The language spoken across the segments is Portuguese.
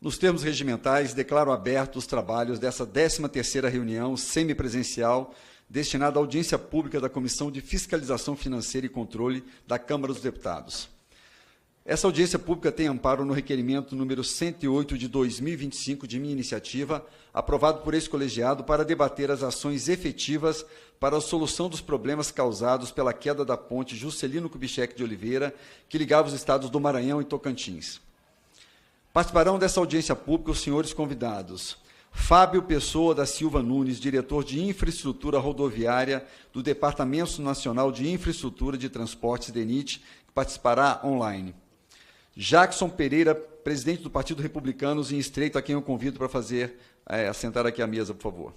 Nos termos regimentais, declaro abertos os trabalhos dessa 13ª reunião semipresencial destinada à audiência pública da Comissão de Fiscalização Financeira e Controle da Câmara dos Deputados. Essa audiência pública tem amparo no requerimento número 108 de 2025, de minha iniciativa, aprovado por esse colegiado para debater as ações efetivas para a solução dos problemas causados pela queda da ponte Juscelino Kubitschek de Oliveira, que ligava os estados do Maranhão e Tocantins. Participarão dessa audiência pública os senhores convidados: Fábio Pessoa da Silva Nunes, diretor de Infraestrutura Rodoviária do Departamento Nacional de Infraestrutura de Transportes, DENIT, que participará online. Jackson Pereira, presidente do Partido Republicanos em Estreito, a quem eu convido para assentar aqui à mesa, por favor.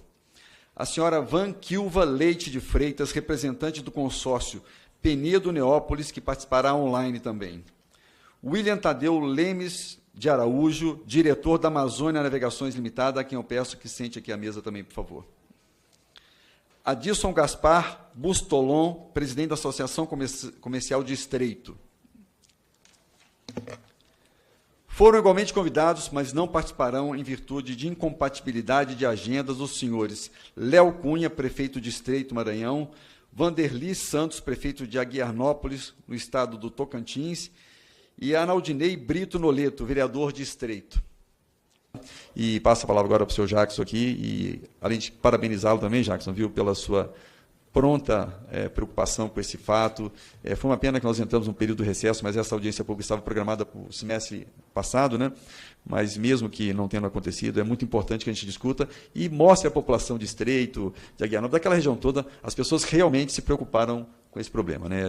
A senhora Vanquilva Leite de Freitas, representante do consórcio Penedo Neópolis, que participará online também. William Tadeu Lemes de Araújo, diretor da Amazônia Navegações Limitada, a quem eu peço que sente aqui à mesa também, por favor. Adilson Gaspar Bustolon, presidente da Associação Comercial de Estreito. Foram igualmente convidados, mas não participarão em virtude de incompatibilidade de agendas, os senhores Léo Cunha, prefeito de Estreito, Maranhão, Vanderli Santos, prefeito de Aguiarnópolis, no estado do Tocantins, e Analdinei Brito Noleto, vereador de Estreito. E passo a palavra agora para o senhor Jackson aqui, e além de parabenizá-lo também, Jackson, viu, pela sua pronta preocupação com esse fato. Foi uma pena que nós entramos num período de recesso, mas essa audiência pública estava programada para o semestre passado, né? Mas mesmo que não tenha acontecido, é muito importante que a gente discuta e mostre à população de Estreito, de Aguiarnópolis, daquela região toda, as pessoas realmente se preocuparam com esse problema, né?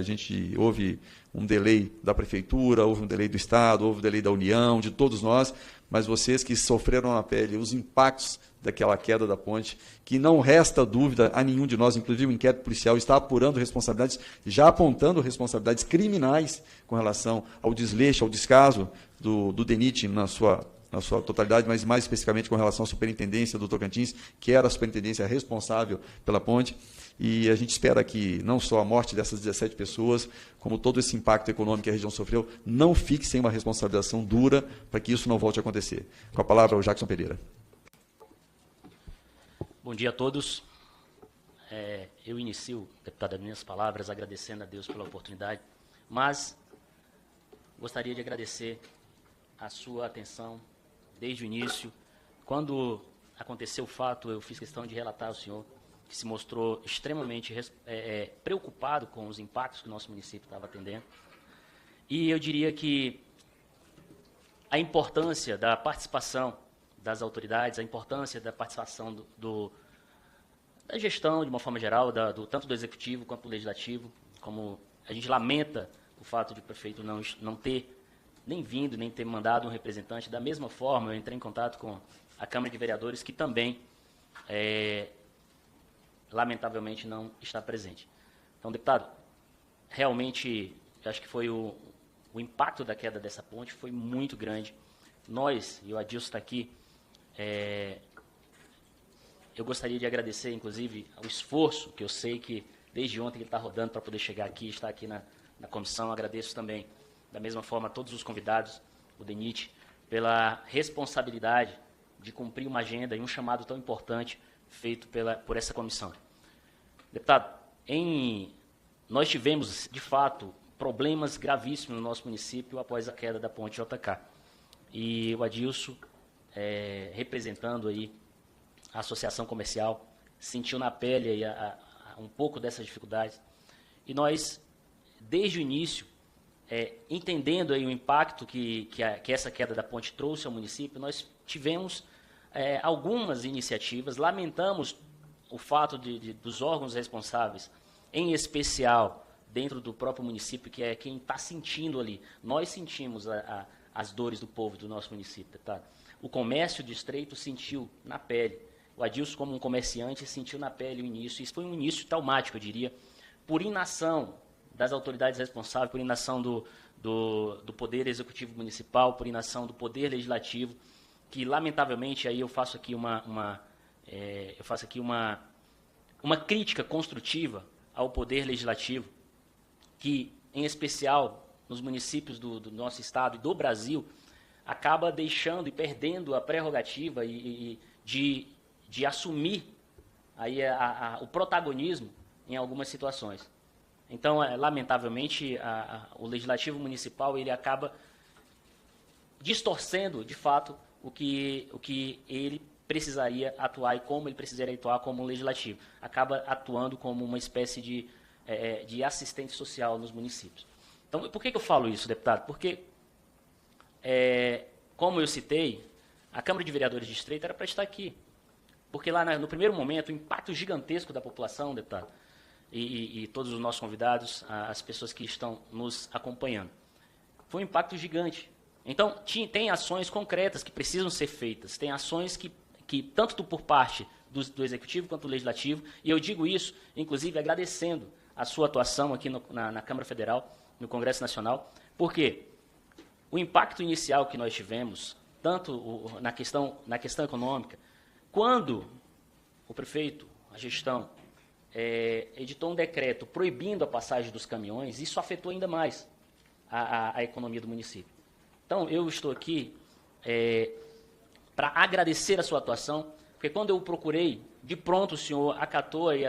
Houve um delay da Prefeitura, houve um delay do Estado, houve um delay da União, de todos nós, mas vocês que sofreram na pele os impactos daquela queda da ponte, que não resta dúvida a nenhum de nós, inclusive o inquérito policial está apurando responsabilidades, já apontando responsabilidades criminais com relação ao desleixo, ao descaso do DENIT na sua totalidade, mas mais especificamente com relação à superintendência do Tocantins, que era a superintendência responsável pela ponte. E a gente espera que não só a morte dessas 17 pessoas, como todo esse impacto econômico que a região sofreu, não fique sem uma responsabilização dura para que isso não volte a acontecer. Com a palavra, o Jackson Pereira. Bom dia a todos. Eu inicio, deputado, as minhas palavras agradecendo a Deus pela oportunidade, mas gostaria de agradecer a sua atenção desde o início. Quando aconteceu o fato, eu fiz questão de relatar ao senhor que se mostrou extremamente preocupado com os impactos que o nosso município estava atendendo. E eu diria que a importância da participação das autoridades, a importância da participação da gestão, de uma forma geral, tanto do Executivo quanto do Legislativo, como a gente lamenta o fato de o prefeito não ter nem vindo, nem ter mandado um representante. Da mesma forma, eu entrei em contato com a Câmara de Vereadores, que também, lamentavelmente, não está presente. Então, deputado, realmente, eu acho que foi o impacto da queda dessa ponte foi muito grande. Nós, e o Adilson está aqui, eu gostaria de agradecer, inclusive, o esforço que eu sei que, desde ontem, ele está rodando para poder chegar aqui, estar aqui na comissão. Agradeço também, da mesma forma, a todos os convidados, o DENIT, pela responsabilidade de cumprir uma agenda e um chamado tão importante feito por essa comissão. Deputado, nós tivemos, de fato, problemas gravíssimos no nosso município após a queda da ponte JK. E o Adilson, representando aí a associação comercial, sentiu na pele aí um pouco dessas dificuldades. E nós, desde o início, entendendo aí o impacto que essa queda da ponte trouxe ao município, nós tivemos algumas iniciativas. Lamentamos o fato dos órgãos responsáveis, em especial dentro do próprio município, que é quem está sentindo ali. Nós sentimos as dores do povo do nosso município. Tá? O comércio de Estreito sentiu na pele. O Adilson, como um comerciante, sentiu na pele o início. Isso foi um início traumático, eu diria, por inação das autoridades responsáveis, por inação do Poder Executivo Municipal, por inação do Poder Legislativo, que, lamentavelmente, aí eu faço aqui uma crítica construtiva ao Poder Legislativo, que, em especial, nos municípios do nosso Estado e do Brasil, acaba deixando e perdendo a prerrogativa de assumir aí o protagonismo em algumas situações. Então, lamentavelmente, o Legislativo Municipal ele acaba distorcendo, de fato, o que ele precisaria atuar e como ele precisaria atuar como legislativo. Acaba atuando como uma espécie de assistente social nos municípios. Então, por que eu falo isso, deputado? Porque, como eu citei, a Câmara de Vereadores de Distrito era para estar aqui. Porque lá, no primeiro momento, o impacto gigantesco da população, deputado, e todos os nossos convidados, as pessoas que estão nos acompanhando, foi um impacto gigante. Então, tem ações concretas que precisam ser feitas, tem ações que tanto por parte do Executivo quanto do Legislativo, e eu digo isso, inclusive, agradecendo a sua atuação aqui na Câmara Federal, no Congresso Nacional, porque o impacto inicial que nós tivemos, tanto na questão econômica, quando o prefeito, a gestão, editou um decreto proibindo a passagem dos caminhões, isso afetou ainda mais a economia do município. Então, eu estou aqui para agradecer a sua atuação, porque quando eu procurei, de pronto o senhor acatou aí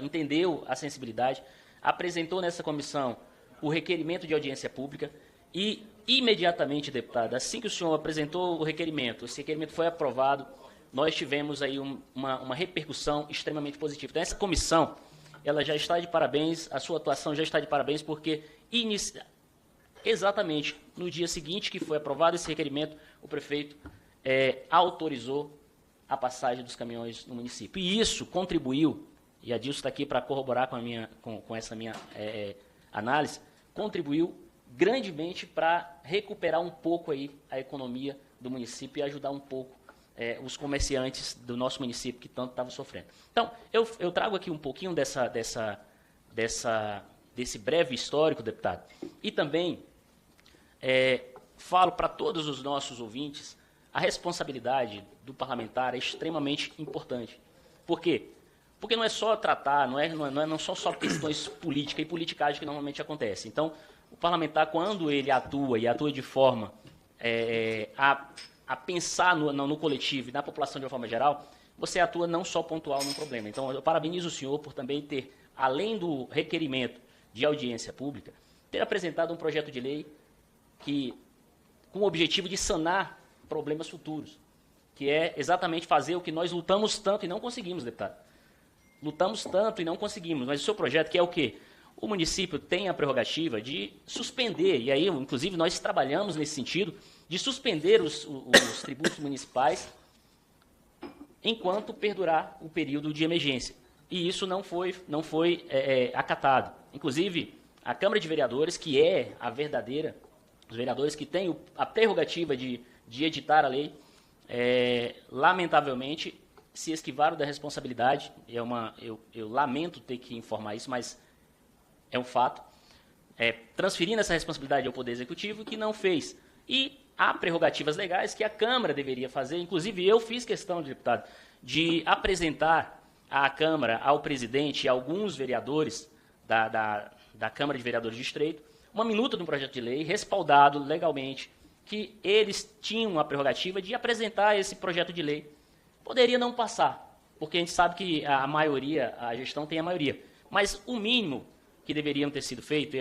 entendeu a sensibilidade, apresentou nessa comissão o requerimento de audiência pública e, imediatamente, deputado, assim que o senhor apresentou o requerimento, esse requerimento foi aprovado, nós tivemos aí uma repercussão extremamente positiva. Então, essa comissão, ela já está de parabéns, a sua atuação já está de parabéns, porque exatamente no dia seguinte que foi aprovado esse requerimento, o prefeito autorizou a passagem dos caminhões no município. E isso contribuiu, e a Dilson está aqui para corroborar com essa minha análise, contribuiu grandemente para recuperar um pouco aí a economia do município e ajudar um pouco os comerciantes do nosso município que tanto estavam sofrendo. Então, eu trago aqui um pouquinho desse breve histórico, deputado, e também falo para todos os nossos ouvintes, a responsabilidade do parlamentar é extremamente importante. Por quê? Porque não é só tratar, não são só questões políticas e politicagem que normalmente acontece. Então, o parlamentar, quando ele atua e atua de forma a pensar no coletivo e na população de uma forma geral, você atua não só pontual num problema. Então, eu parabenizo o senhor por também ter, além do requerimento de audiência pública, ter apresentado um projeto de lei com o objetivo de sanar problemas futuros, que é exatamente fazer o que nós lutamos tanto e não conseguimos, deputado. Lutamos tanto e não conseguimos, mas o seu projeto, que é o quê? O município tem a prerrogativa de suspender, e aí, inclusive, nós trabalhamos nesse sentido, de suspender os tributos municipais enquanto perdurar o período de emergência. E isso não foi acatado. Inclusive, a Câmara de Vereadores, que é a verdadeira, os vereadores que têm a prerrogativa de editar a lei, lamentavelmente, se esquivaram da responsabilidade. Eu lamento ter que informar isso, mas é um fato. Transferindo essa responsabilidade ao Poder Executivo, que não fez. E há prerrogativas legais que a Câmara deveria fazer. Inclusive, eu fiz questão, deputado, de apresentar à Câmara, ao presidente e a alguns vereadores da Câmara de Vereadores de Distrito, uma minuta de um projeto de lei respaldado legalmente, que eles tinham a prerrogativa de apresentar esse projeto de lei. Poderia não passar, porque a gente sabe que a gestão tem a maioria. Mas o mínimo que deveriam ter sido feito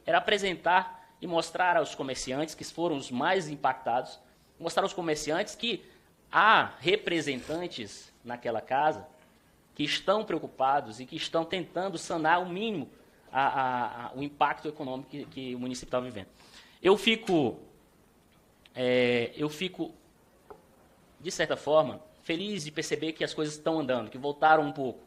era apresentar e mostrar aos comerciantes, que foram os mais impactados, mostrar aos comerciantes que há representantes naquela casa que estão preocupados e que estão tentando sanar o mínimo o impacto econômico que o município está vivendo. Eu fico, de certa forma, feliz de perceber que as coisas estão andando, que voltaram um pouco,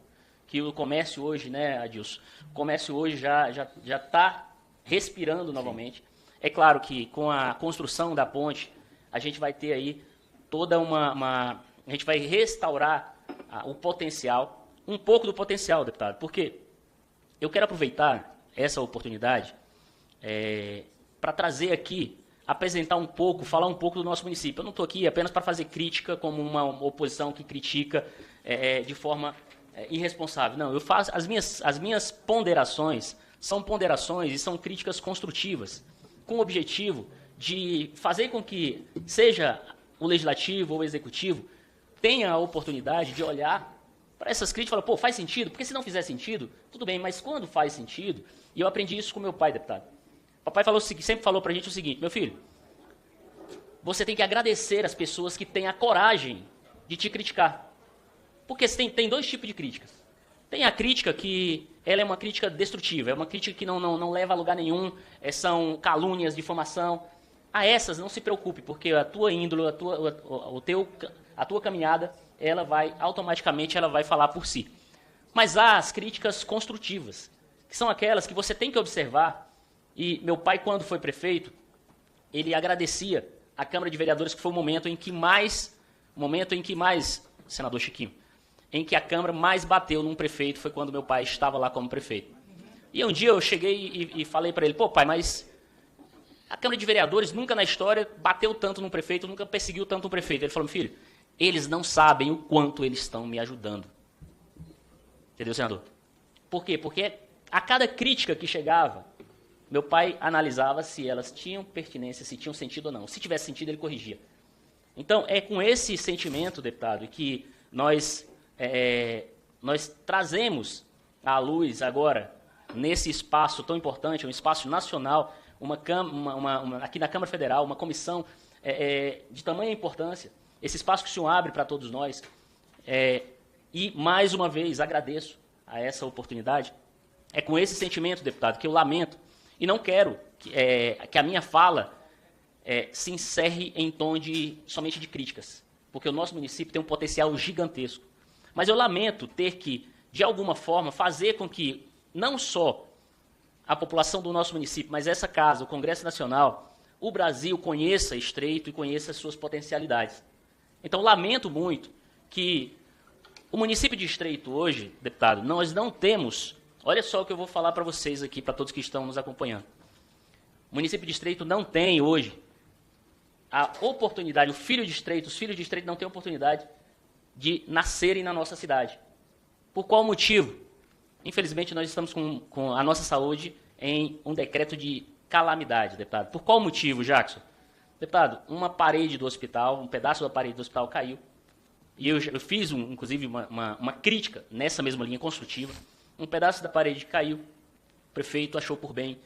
que o comércio hoje, né, Adilson, o comércio hoje já está respirando novamente. É claro que com a construção da ponte, a gente vai ter aí toda a gente vai restaurar o potencial, um pouco do potencial, deputado, porque eu quero aproveitar essa oportunidade para trazer aqui, apresentar um pouco, falar um pouco do nosso município. Eu não estou aqui apenas para fazer crítica como uma oposição que critica de forma irresponsável. Não, eu faço as minhas ponderações são ponderações e são críticas construtivas, com o objetivo de fazer com que seja o legislativo ou o executivo tenha a oportunidade de olhar para essas críticas e falar, pô, faz sentido? Porque se não fizer sentido, tudo bem, mas quando faz sentido, e eu aprendi isso com meu pai, deputado. O papai sempre falou para a gente o seguinte, meu filho, você tem que agradecer as pessoas que têm a coragem de te criticar. Porque tem dois tipos de críticas. Tem a crítica que ela é uma crítica destrutiva, é uma crítica que não leva a lugar nenhum, são calúnias, difamação. A essas não se preocupe, porque a tua índole, a tua caminhada, automaticamente ela vai falar por si. Mas há as críticas construtivas, que são aquelas que você tem que observar. E meu pai, quando foi prefeito, ele agradecia a Câmara de Vereadores, que foi o momento em que mais, senador Chiquinho, em que a Câmara mais bateu num prefeito, foi quando meu pai estava lá como prefeito. E um dia eu cheguei e falei para ele, pô pai, mas a Câmara de Vereadores nunca na história bateu tanto num prefeito, nunca perseguiu tanto um prefeito. Ele falou, meu filho, eles não sabem o quanto eles estão me ajudando. Entendeu, senador? Por quê? Porque a cada crítica que chegava, meu pai analisava se elas tinham pertinência, se tinham sentido ou não. Se tivesse sentido, ele corrigia. Então, é com esse sentimento, deputado, que nós trazemos à luz agora, nesse espaço tão importante, um espaço nacional, aqui na Câmara Federal, uma comissão de tamanha importância, esse espaço que o senhor abre para todos nós, e mais uma vez agradeço a essa oportunidade. É com esse sentimento, deputado, que eu lamento e não quero que a minha fala se encerre em tom somente de críticas, porque o nosso município tem um potencial gigantesco. Mas eu lamento ter que, de alguma forma, fazer com que não só a população do nosso município, mas essa casa, o Congresso Nacional, o Brasil conheça Estreito e conheça as suas potencialidades. Então, lamento muito que o município de Estreito hoje, deputado, nós não temos, olha só o que eu vou falar para vocês aqui, para todos que estão nos acompanhando. O município de Estreito não tem hoje a oportunidade, os filhos de Estreito não têm oportunidade de nascerem na nossa cidade. Por qual motivo? Infelizmente, nós estamos com a nossa saúde em um decreto de calamidade, deputado. Por qual motivo, Jackson? Deputado, uma parede do hospital, um pedaço da parede do hospital caiu. E eu fiz, inclusive, uma crítica nessa mesma linha construtiva. Um pedaço da parede caiu. O prefeito achou por bem,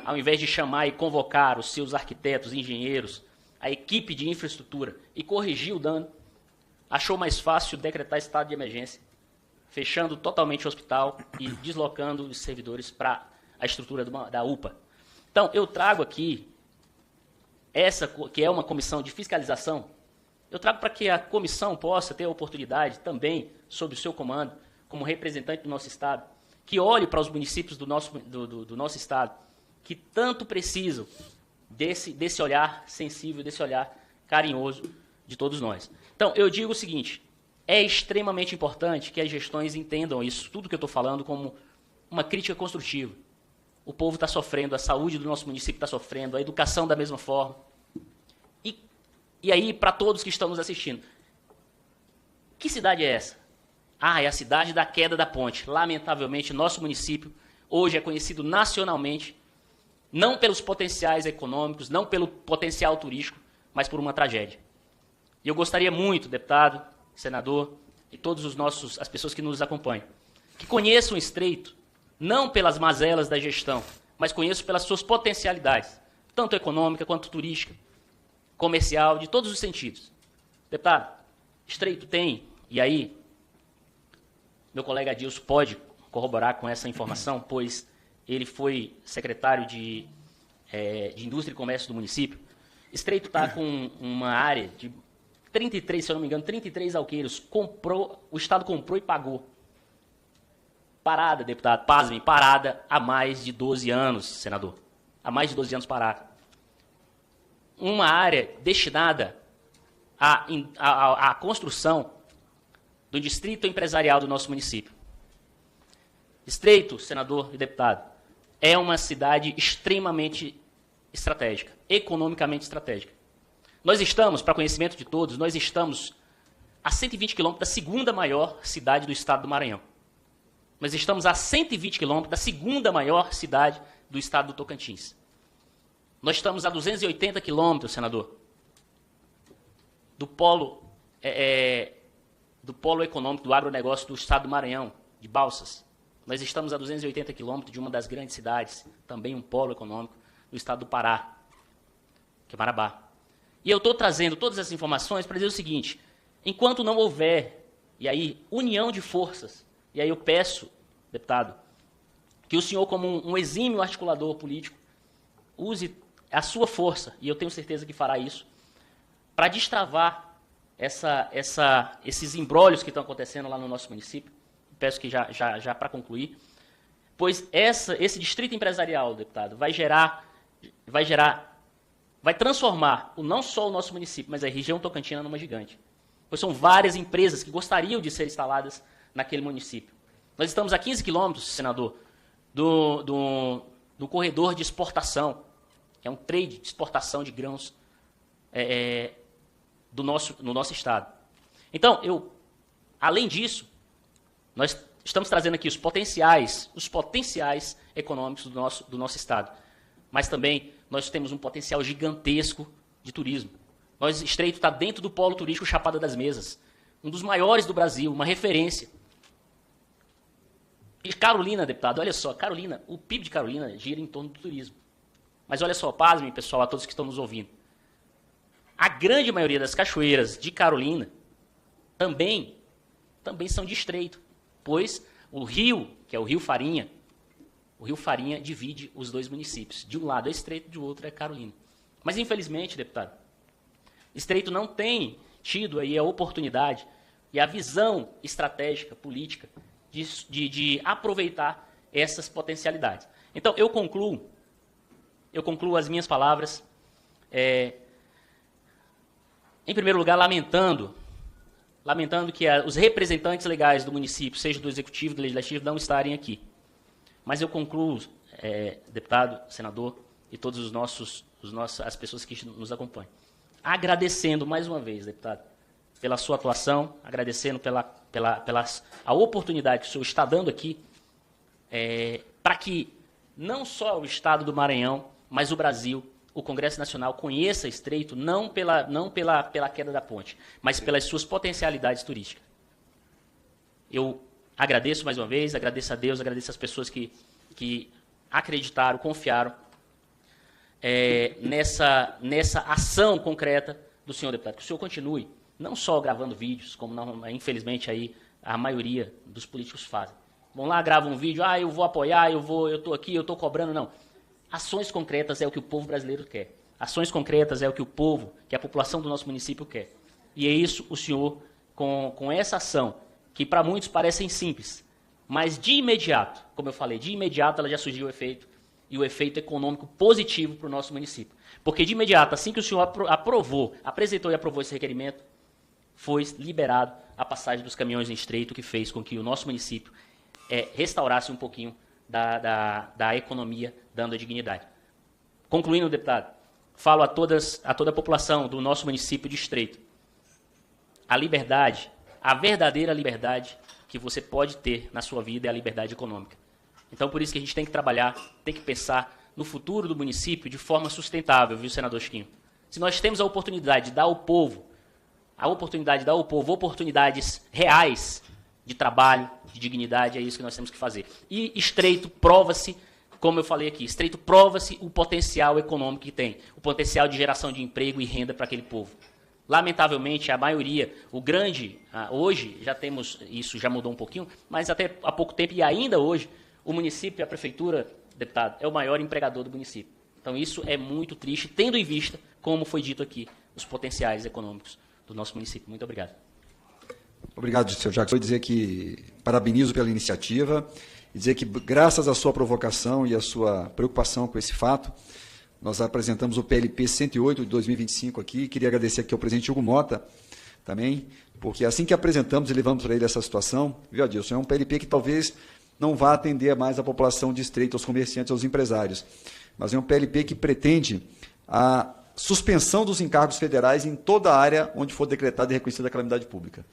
ao invés de chamar e convocar os seus arquitetos, engenheiros, a equipe de infraestrutura e corrigir o dano, achou mais fácil decretar estado de emergência, fechando totalmente o hospital e deslocando os servidores para a estrutura da UPA. Então, eu trago aqui, essa que é uma comissão de fiscalização, eu trago para que a comissão possa ter a oportunidade também, sob o seu comando, como representante do nosso Estado, que olhe para os municípios do nosso Estado, que tanto precisam desse olhar sensível, desse olhar carinhoso de todos nós. Então, eu digo o seguinte, é extremamente importante que as gestões entendam isso, tudo que eu estou falando, como uma crítica construtiva. O povo está sofrendo, a saúde do nosso município está sofrendo, a educação da mesma forma. E aí, para todos que estão nos assistindo, que cidade é essa? Ah, é a cidade da queda da ponte. Lamentavelmente, nosso município hoje é conhecido nacionalmente, não pelos potenciais econômicos, não pelo potencial turístico, mas por uma tragédia. E eu gostaria muito, deputado, senador, e todas as pessoas que nos acompanham, que conheçam o Estreito, não pelas mazelas da gestão, mas conheçam pelas suas potencialidades, tanto econômica quanto turística, comercial, de todos os sentidos. Deputado, Estreito tem, e aí, meu colega Adilson pode corroborar com essa informação, pois ele foi secretário de Indústria e Comércio do município. Estreito está com uma área de 33, se eu não me engano, 33 alqueiros. O Estado comprou e pagou. Parada, deputado, pasmem, parada há mais de 12 anos, senador. Há mais de 12 anos parada. Uma área destinada à construção do distrito empresarial do nosso município. Estreito, senador e deputado, é uma cidade extremamente estratégica, economicamente estratégica. Nós estamos, para conhecimento de todos, nós estamos a 120 quilômetros da segunda maior cidade do estado do Maranhão. Nós estamos a 120 quilômetros da segunda maior cidade do estado do Tocantins. Nós estamos a 280 quilômetros, senador, do polo econômico, do agronegócio do estado do Maranhão, de Balsas. Nós estamos a 280 quilômetros de uma das grandes cidades, também um polo econômico, do estado do Pará, que é Marabá. E eu estou trazendo todas essas informações para dizer o seguinte: enquanto não houver, e aí, união de forças, e aí eu peço, deputado, que o senhor, como um exímio articulador político, use a sua força, e eu tenho certeza que fará isso, para destravar esses imbrólios que estão acontecendo lá no nosso município. Peço que já para concluir, pois esse distrito empresarial, deputado, vai transformar não só o nosso município, mas a região Tocantina numa gigante. Pois são várias empresas que gostariam de ser instaladas naquele município. Nós estamos a 15 quilômetros, senador, do corredor de exportação, que é um trade de exportação de grãos no nosso estado. Então, além disso, nós estamos trazendo aqui os potenciais econômicos do nosso estado. Mas também nós temos um potencial gigantesco de turismo. Nosso Estreito está dentro do polo turístico Chapada das Mesas, um dos maiores do Brasil, uma referência. E Carolina, deputado, olha só, Carolina, o PIB de Carolina gira em torno do turismo. Mas olha só, pasmem, pessoal, a todos que estão nos ouvindo. A grande maioria das cachoeiras de Carolina também são de estreito, pois o rio, que é o Rio Farinha, divide os dois municípios. De um lado é Estreito, de outro é Carolina. Mas, infelizmente, deputado, Estreito não tem tido aí a oportunidade e a visão estratégica, política, de aproveitar essas potencialidades. Então, eu concluo as minhas palavras, em primeiro lugar, lamentando que os representantes legais do município, seja do Executivo, do Legislativo, não estarem aqui. Mas eu concluo, deputado, senador, e todas as pessoas que nos acompanham, agradecendo mais uma vez, deputado, pela sua atuação, agradecendo a oportunidade que o senhor está dando aqui, para que não só o estado do Maranhão, mas o Brasil, o Congresso Nacional, conheça Estreito, não pela queda da ponte, mas pelas suas potencialidades turísticas. Eu agradeço mais uma vez, agradeço a Deus, agradeço as pessoas que acreditaram, confiaram nessa ação concreta do senhor deputado. Que o senhor continue, não só gravando vídeos, como infelizmente aí a maioria dos políticos fazem. Vão lá, gravam um vídeo, eu vou apoiar, eu estou aqui, eu estou cobrando, não. Ações concretas é o que o povo brasileiro quer. Ações concretas é o que a população do nosso município quer. E é isso o senhor, com essa ação, que para muitos parecem simples, mas de imediato, como eu falei, de imediato ela já surgiu o efeito, e o efeito econômico positivo para o nosso município. Porque de imediato, assim que o senhor apresentou e aprovou esse requerimento, foi liberado a passagem dos caminhões em Estreito, que fez com que o nosso município restaurasse um pouquinho da economia, dando a dignidade. Concluindo, deputado, falo a toda a população do nosso município de Estreito. A liberdade, a verdadeira liberdade que você pode ter na sua vida é a liberdade econômica. Então, por isso que a gente tem que trabalhar, tem que pensar no futuro do município de forma sustentável, viu, senador Chiquinho? Se nós temos a oportunidade de dar ao povo, oportunidades reais de trabalho, de dignidade, é isso que nós temos que fazer. E Estreito prova-se, como eu falei aqui, Estreito prova-se o potencial econômico que tem, o potencial de geração de emprego e renda para aquele povo. Lamentavelmente, a maioria, hoje já temos, isso já mudou um pouquinho, mas até há pouco tempo e ainda hoje, o município e a prefeitura, deputado, é o maior empregador do município. Então isso é muito triste, tendo em vista, como foi dito aqui, os potenciais econômicos do nosso município. Muito obrigado. Obrigado, senhor Jackson. Vou dizer que parabenizo pela iniciativa e dizer que, graças à sua provocação e à sua preocupação com esse fato, nós apresentamos o PLP 108 de 2025 aqui. Queria agradecer aqui ao presidente Hugo Mota também, porque assim que apresentamos e levamos para ele essa situação, viu, Adilson, é um PLP que talvez não vá atender mais a população de Estreito, aos comerciantes, aos empresários, mas é um PLP que pretende suspensão dos encargos federais em toda a área onde for decretada e reconhecida a calamidade pública.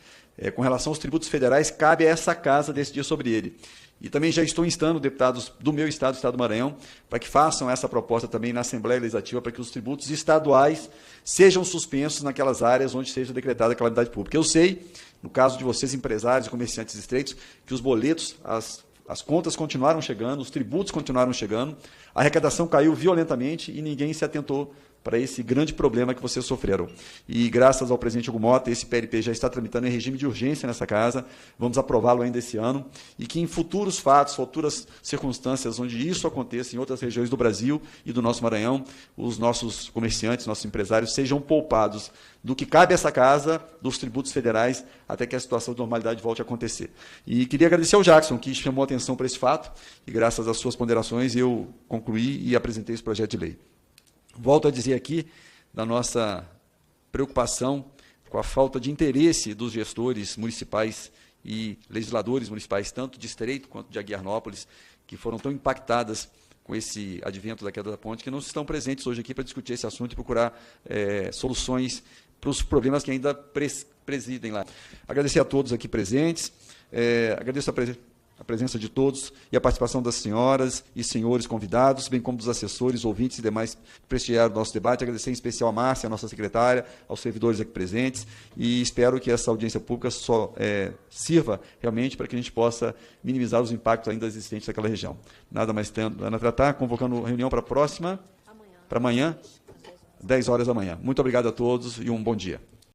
Com relação aos tributos federais, cabe a essa casa decidir sobre ele. E também já estou instando deputados do meu estado, o estado do Maranhão, para que façam essa proposta também na Assembleia Legislativa, para que os tributos estaduais sejam suspensos naquelas áreas onde seja decretada a calamidade pública. Eu sei, no caso de vocês, empresários e comerciantes estreitos, que os boletos, as contas continuaram chegando, os tributos continuaram chegando, a arrecadação caiu violentamente e ninguém se atentou para esse grande problema que vocês sofreram. E, graças ao presidente Hugo Mota, esse PLP já está tramitando em regime de urgência nessa casa, vamos aprová-lo ainda esse ano, e que em futuros fatos, futuras circunstâncias onde isso aconteça em outras regiões do Brasil e do nosso Maranhão, os nossos comerciantes, nossos empresários sejam poupados do que cabe a essa casa, dos tributos federais, até que a situação de normalidade volte a acontecer. E queria agradecer ao Jackson, que chamou a atenção para esse fato, e graças às suas ponderações eu concluí e apresentei esse projeto de lei. Volto a dizer aqui da nossa preocupação com a falta de interesse dos gestores municipais e legisladores municipais, tanto de Estreito quanto de Aguiarnópolis, que foram tão impactadas com esse advento da queda da ponte, que não estão presentes hoje aqui para discutir esse assunto e procurar soluções para os problemas que ainda presidem lá. Agradecer a todos aqui presentes, agradeço a presença de todos e a participação das senhoras e senhores convidados, bem como dos assessores, ouvintes e demais que prestigiaram o nosso debate. Agradecer em especial a Márcia, a nossa secretária, aos servidores aqui presentes, e espero que essa audiência pública sirva realmente para que a gente possa minimizar os impactos ainda existentes naquela região. Nada mais tendo a tratar, convocando a reunião para a próxima, para amanhã, 10 horas da manhã. Muito obrigado a todos e um bom dia.